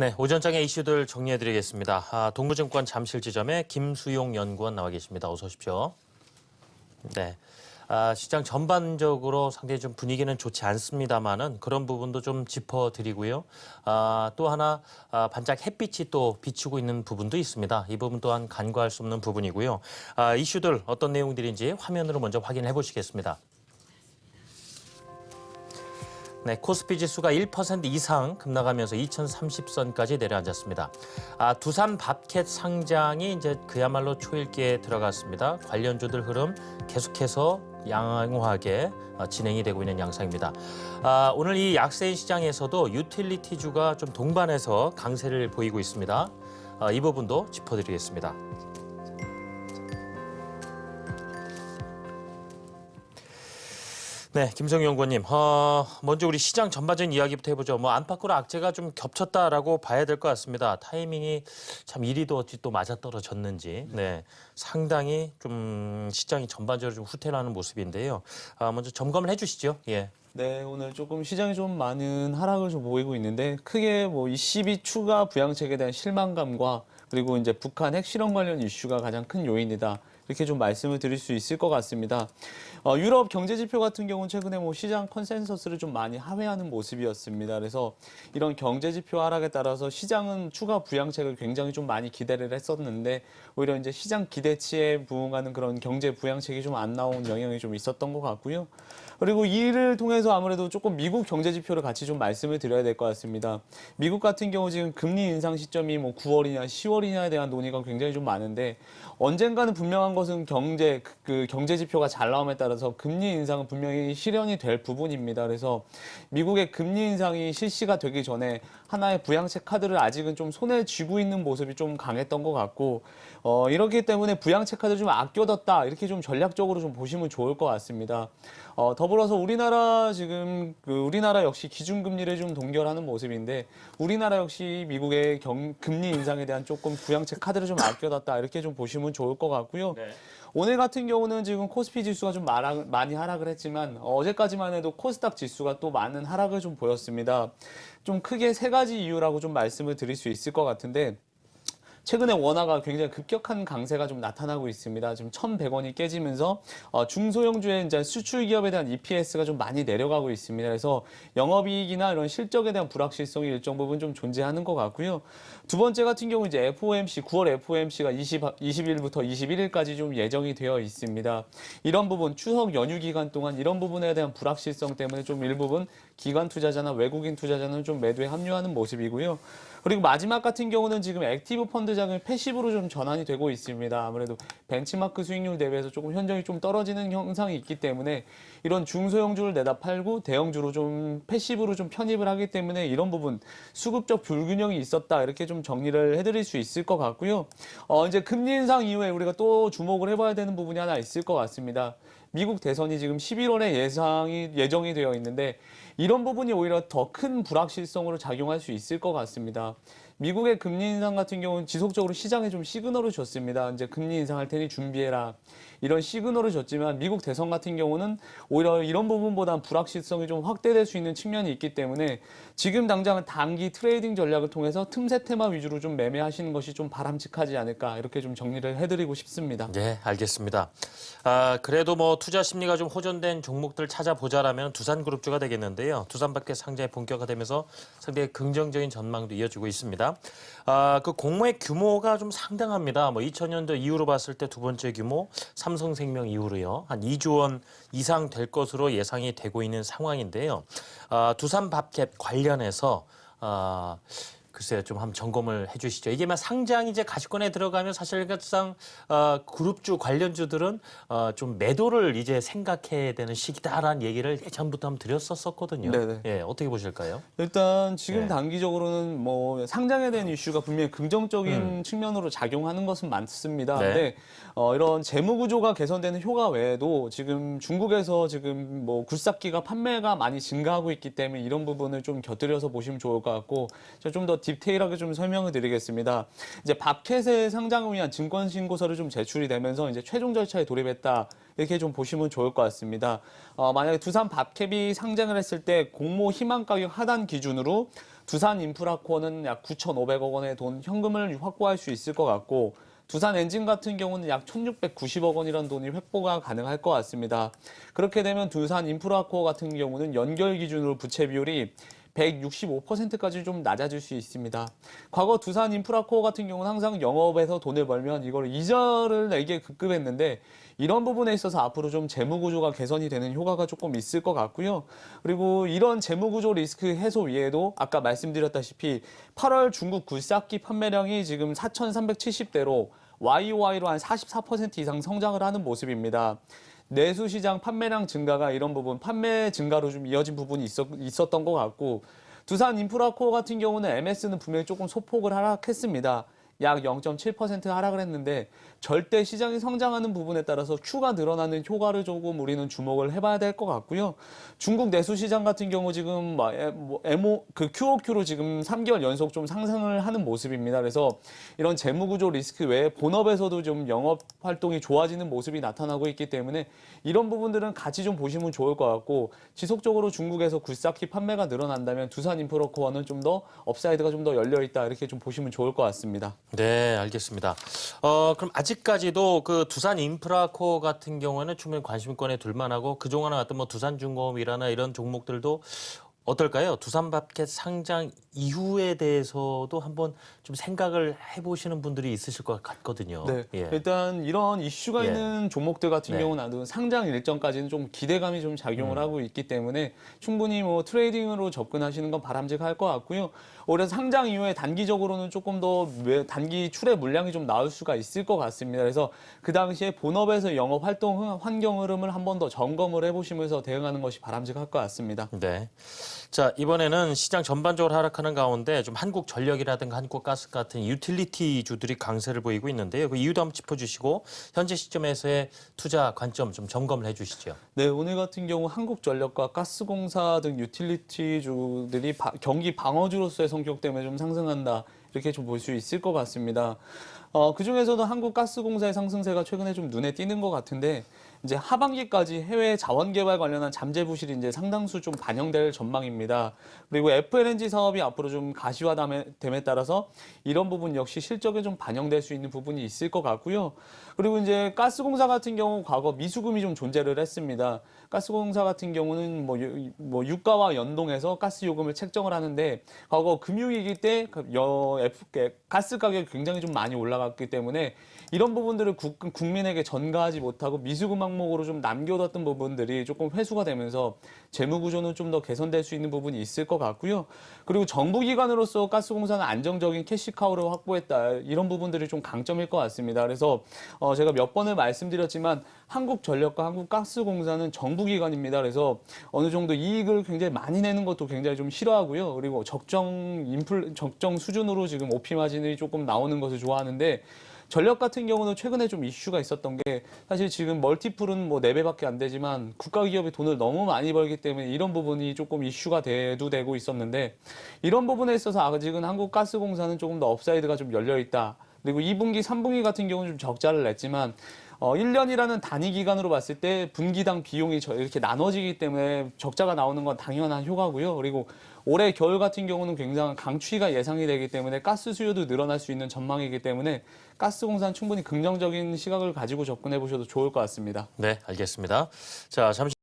네, 오전장의 이슈들 정리해드리겠습니다. 동부증권 잠실지점의 김수용 연구원 나와 계십니다. 어서 오십시오. 네, 시장 전반적으로 상당히 좀 분위기는 좋지 않습니다만은 그런 부분도 좀 짚어드리고요. 또 하나 반짝 햇빛이 또 비추고 있는 부분도 있습니다. 이 부분 또한 간과할 수 없는 부분이고요. 이슈들 어떤 내용들인지 화면으로 먼저 확인해 보시겠습니다. 네, 코스피 지수가 1% 이상 급락하면서 2030선까지 내려앉았습니다. 두산 밥캣 상장이 이제 그야말로 초읽기에 들어갔습니다. 관련주들 흐름 계속해서 양호하게 진행이 되고 있는 양상입니다. 오늘 이 약세인 시장에서도 유틸리티주가 좀 동반해서 강세를 보이고 있습니다. 이 부분도 짚어드리겠습니다. 네, 김성희 연구원님. 먼저 우리 시장 전반적인 이야기부터 해보죠. 안팎으로 악재가 좀 겹쳤다라고 봐야 될 것 같습니다. 타이밍이 참 이리도 어찌 또 맞아떨어졌는지. 네, 상당히 좀 시장이 전반적으로 좀 후퇴하는 모습인데요. 먼저 점검을 해주시죠. 예. 네, 오늘 조금 시장이 좀 많은 하락을 좀 보이고 있는데 크게 이 12 추가 부양책에 대한 실망감과 그리고 이제 북한 핵실험 관련 이슈가 가장 큰 요인이다. 이렇게 좀 말씀을 드릴 수 있을 것 같습니다. 유럽 경제 지표 같은 경우는 최근에 시장 컨센서스를 좀 많이 하회하는 모습이었습니다. 그래서 이런 경제 지표 하락에 따라서 시장은 추가 부양책을 굉장히 좀 많이 기대를 했었는데 오히려 이제 시장 기대치에 부응하는 그런 경제 부양책이 좀 안 나온 영향이 좀 있었던 것 같고요. 그리고 이를 통해서 아무래도 조금 미국 경제 지표를 같이 좀 말씀을 드려야 될 것 같습니다. 미국 같은 경우 지금 금리 인상 시점이 9월이냐 10월이냐에 대한 논의가 굉장히 좀 많은데 언젠가는 분명한 것은 경제 지표가 잘 나옴에 따라서 금리 인상은 분명히 실현이 될 부분입니다. 그래서 미국의 금리 인상이 실시가 되기 전에 하나의 부양책 카드를 아직은 좀 손에 쥐고 있는 모습이 좀 강했던 것 같고 이렇기 때문에 부양책 카드를 좀 아껴뒀다 이렇게 좀 전략적으로 좀 보시면 좋을 것 같습니다. 더불어서 우리나라 지금 우리나라 역시 기준금리를 좀 동결하는 모습인데 우리나라 역시 미국의 금리 인상에 대한 조금 부양책 카드를 좀 아껴뒀다 이렇게 좀 보시면 좋을 것 같고요. 네. 오늘 같은 경우는 지금 코스피 지수가 좀 많이 하락을 했지만 어제까지만 해도 코스닥 지수가 또 많은 하락을 좀 보였습니다. 좀 크게 세 가지 이유라고 좀 말씀을 드릴 수 있을 것 같은데 최근에 원화가 굉장히 급격한 강세가 좀 나타나고 있습니다. 지금 1,100원이 깨지면서 중소형주의 이제 수출 기업에 대한 EPS가 좀 많이 내려가고 있습니다. 그래서 영업이익이나 이런 실적에 대한 불확실성이 일정 부분 좀 존재하는 것 같고요. 두 번째 같은 경우 이제 FOMC 9월 FOMC가 20일부터 21일까지 좀 예정이 되어 있습니다. 이런 부분 추석 연휴 기간 동안 이런 부분에 대한 불확실성 때문에 좀 일부분 기관 투자자나 외국인 투자자는 좀 매도에 합류하는 모습이고요. 그리고 마지막 같은 경우는 지금 액티브 펀드 자금이 패시브로 좀 전환이 되고 있습니다. 아무래도 벤치마크 수익률 대비해서 조금 현저히 좀 떨어지는 현상이 있기 때문에 이런 중소형주를 내다 팔고 대형주로 좀 패시브로 좀 편입을 하기 때문에 이런 부분 수급적 불균형이 있었다 이렇게 좀 정리를 해드릴 수 있을 것 같고요. 이제 금리 인상 이후에 우리가 또 주목을 해봐야 되는 부분이 하나 있을 것 같습니다. 미국 대선이 지금 11월에 예정이 되어 있는데 이런 부분이 오히려 더 큰 불확실성으로 작용할 수 있을 것 같습니다. 미국의 금리 인상 같은 경우는 지속적으로 시장에 좀 시그널을 줬습니다. 이제 금리 인상할 테니 준비해라. 이런 시그널을 줬지만 미국 대선 같은 경우는 오히려 이런 부분보다는 불확실성이 좀 확대될 수 있는 측면이 있기 때문에 지금 당장은 단기 트레이딩 전략을 통해서 틈새 테마 위주로 좀 매매하시는 것이 좀 바람직하지 않을까 이렇게 좀 정리를 해드리고 싶습니다. 네, 알겠습니다. 그래도 투자 심리가 좀 호전된 종목들 찾아보자라면 두산그룹주가 되겠는데요. 두산밖에 상장이 본격화되면서 상당히 긍정적인 전망도 이어지고 있습니다. 그 공모의 규모가 좀 상당합니다. 2000년도 이후로 봤을 때 두 번째 규모, 삼성생명 이후로요. 한 2조 원 이상 될 것으로 예상이 되고 있는 상황인데요. 두산밥캡 관련해서 글쎄요, 좀 한번 점검을 해주시죠. 이게 상장이 이제 가시권에 들어가면 사실상 그룹주 관련주들은 좀 매도를 이제 생각해야 되는 시기다라는 얘기를 예전부터 한번 드렸었거든요. 네네. 예, 어떻게 보실까요? 일단 지금 네. 단기적으로는 상장에 대한 이슈가 분명히 긍정적인 측면으로 작용하는 것은 많습니다. 네. 근데 이런 재무 구조가 개선되는 효과 외에도 지금 중국에서 지금 굴삭기가 판매가 많이 증가하고 있기 때문에 이런 부분을 좀 곁들여서 보시면 좋을 것 같고 좀 더 디테일하게 좀 설명을 드리겠습니다. 이제 밥캣의 상장을 위한 증권 신고서를 좀 제출이 되면서 이제 최종 절차에 돌입했다. 이렇게 좀 보시면 좋을 것 같습니다. 만약에 두산 밥캡이 상장을 했을 때 공모 희망 가격 하단 기준으로 두산 인프라코어는 약 9,500억 원의 돈 현금을 확보할 수 있을 것 같고 두산 엔진 같은 경우는 약 1,690억 원이라는 돈이 확보가 가능할 것 같습니다. 그렇게 되면 두산 인프라코어 같은 경우는 연결 기준으로 부채 비율이 165%까지 좀 낮아질 수 있습니다. 과거 두산 인프라코어 같은 경우는 항상 영업에서 돈을 벌면 이걸 이자를 내게 급급했는데 이런 부분에 있어서 앞으로 좀 재무 구조가 개선이 되는 효과가 조금 있을 것 같고요. 그리고 이런 재무 구조 리스크 해소 외에도 아까 말씀드렸다시피 8월 중국 굴삭기 판매량이 지금 4,370대로 YOY로 한 44% 이상 성장을 하는 모습입니다. 내수시장 판매량 증가가 이런 부분, 판매 증가로 좀 이어진 부분이 있었던 것 같고 두산 인프라코어 같은 경우는 MS는 분명히 조금 소폭을 하락했습니다. 약 0.7% 하락을 했는데 절대 시장이 성장하는 부분에 따라서 Q가 늘어나는 효과를 조금 우리는 주목을 해봐야 될 것 같고요. 중국 내수 시장 같은 경우 지금 QOQ로 지금 3개월 연속 좀 상승을 하는 모습입니다. 그래서 이런 재무구조 리스크 외에 본업에서도 좀 영업 활동이 좋아지는 모습이 나타나고 있기 때문에 이런 부분들은 같이 좀 보시면 좋을 것 같고 지속적으로 중국에서 굴삭기 판매가 늘어난다면 두산 인프라코어는 좀 더 업사이드가 좀 더 열려 있다 이렇게 좀 보시면 좋을 것 같습니다. 네, 알겠습니다. 그럼 아직까지도 그 두산 인프라코어 같은 경우에는 충분히 관심권에 둘만하고 그동안에 어떤 뭐 두산중공업이라나 이런 종목들도 어떨까요? 두산밥켓 상장 이후에 대해서도 한번 좀 생각을 해보시는 분들이 있으실 것 같거든요. 네, 예. 일단 이런 이슈가 예. 있는 종목들 같은 네. 경우는 상장 일정까지는 좀 기대감이 좀 작용을 하고 있기 때문에 충분히 뭐 트레이딩으로 접근하시는 건 바람직할 것 같고요. 올해 상장 이후에 단기적으로는 조금 더 단기 출해 물량이 좀 나올 수가 있을 것 같습니다. 그래서 그 당시에 본업에서 영업 활동 환경 흐름을 한 번 더 점검을 해보시면서 대응하는 것이 바람직할 것 같습니다. 네. 자, 이번에는 시장 전반적으로 하락하는 가운데 좀 한국전력이라든가 한국가스 같은 유틸리티주들이 강세를 보이고 있는데요. 그 이유도 한번 짚어주시고 현재 시점에서의 투자 관점 좀 점검을 해주시죠. 네, 오늘 같은 경우 한국전력과 가스공사 등 유틸리티주들이 경기 방어주로서의 성격 때문에 좀 상승한다. 이렇게 좀 볼 수 있을 것 같습니다. 그중에서도 한국가스공사의 상승세가 최근에 좀 눈에 띄는 것 같은데 이제 하반기까지 해외 자원 개발 관련한 잠재 부실이 이제 상당수 좀 반영될 전망입니다. 그리고 FLNG 사업이 앞으로 좀 가시화됨에 따라서 이런 부분 역시 실적에 좀 반영될 수 있는 부분이 있을 것 같고요. 그리고 이제 가스공사 같은 경우 과거 미수금이 좀 존재를 했습니다. 가스공사 같은 경우는 뭐 유가와 연동해서 가스 요금을 책정을 하는데 과거 금융위기 때 가스 가격이 굉장히 좀 많이 올라갔기 때문에 이런 부분들을 국민에게 전가하지 못하고 미수금 항목으로 좀 남겨뒀던 부분들이 조금 회수가 되면서 재무 구조는 좀 더 개선될 수 있는 부분이 있을 것 같고요. 그리고 정부기관으로서 가스공사는 안정적인 캐시카우를 확보했다. 이런 부분들이 좀 강점일 것 같습니다. 그래서 제가 몇 번을 말씀드렸지만 한국전력과 한국가스공사는 정부기관입니다. 그래서 어느 정도 이익을 굉장히 많이 내는 것도 굉장히 좀 싫어하고요. 그리고 적정 수준으로 지금 오피 마진이 조금 나오는 것을 좋아하는데 전력 같은 경우는 최근에 좀 이슈가 있었던 게 사실 지금 멀티플은 뭐 4배밖에 안 되지만 국가기업이 돈을 너무 많이 벌기 때문에 이런 부분이 조금 이슈가 되고 있었는데 이런 부분에 있어서 아직은 한국가스공사는 조금 더 업사이드가 좀 열려 있다. 그리고 2분기, 3분기 같은 경우는 좀 적자를 냈지만 1년이라는 단위 기간으로 봤을 때 분기당 비용이 이렇게 나눠지기 때문에 적자가 나오는 건 당연한 효과고요. 그리고 올해 겨울 같은 경우는 굉장한 강추위가 예상이 되기 때문에 가스 수요도 늘어날 수 있는 전망이기 때문에 가스공사는 충분히 긍정적인 시각을 가지고 접근해 보셔도 좋을 것 같습니다. 네, 알겠습니다. 자, 잠시